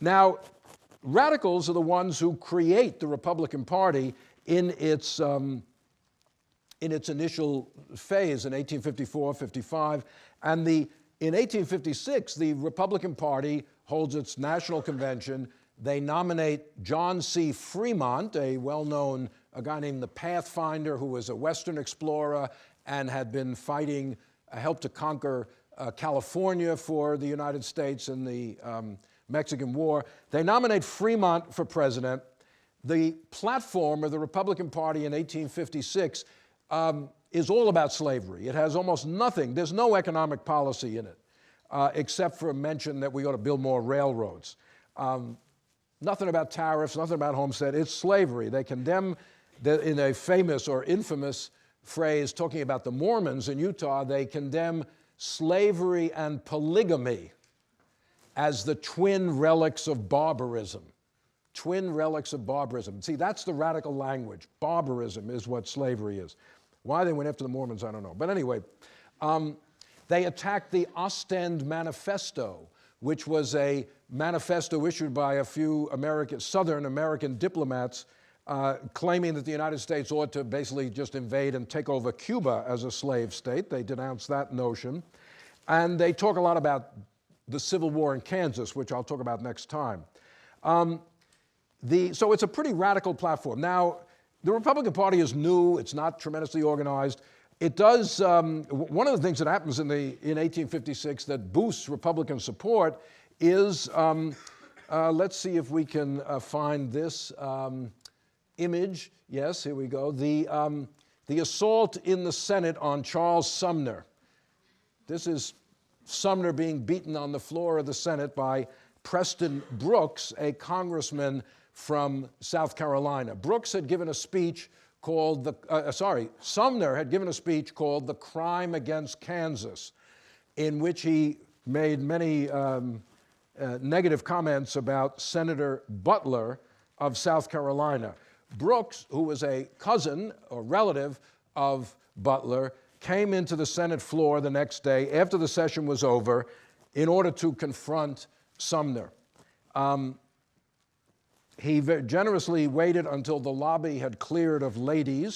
Now, radicals are the ones who create the Republican Party in its initial phase in 1854, 55, and in 1856, the Republican Party holds its national convention. They nominate John C. Fremont, a guy named the Pathfinder, who was a Western explorer and had been fighting, helped to conquer California for the United States in the Mexican War. They nominate Fremont for president. The platform of the Republican Party in 1856 is all about slavery. It has almost nothing. There's no economic policy in it, except for a mention that we ought to build more railroads. Nothing about tariffs, nothing about homestead. It's slavery. They condemn, in a famous or infamous phrase talking about the Mormons in Utah, they condemn slavery and polygamy as the twin relics of barbarism. Twin relics of barbarism. See, that's the radical language. Barbarism is what slavery is. Why they went after the Mormons, I don't know. But anyway, they attacked the Ostend Manifesto, which was a manifesto issued by a few Southern American diplomats claiming that the United States ought to basically just invade and take over Cuba as a slave state. They denounced that notion. And they talk a lot about the Civil War in Kansas, which I'll talk about next time. So it's a pretty radical platform. Now, the Republican Party is new. It's not tremendously organized. It does, one of the things that happens in 1856 that boosts Republican support is, let's see if we can find this image. Yes, here we go. The assault in the Senate on Charles Sumner. This is Sumner being beaten on the floor of the Senate by Preston Brooks, a congressman from South Carolina. Brooks had given a speech called Sumner had given a speech called "The Crime Against Kansas," in which he made many negative comments about Senator Butler of South Carolina. Brooks, who was a cousin or relative of Butler, came into the Senate floor the next day after the session was over in order to confront Sumner. He generously waited until the lobby had cleared of ladies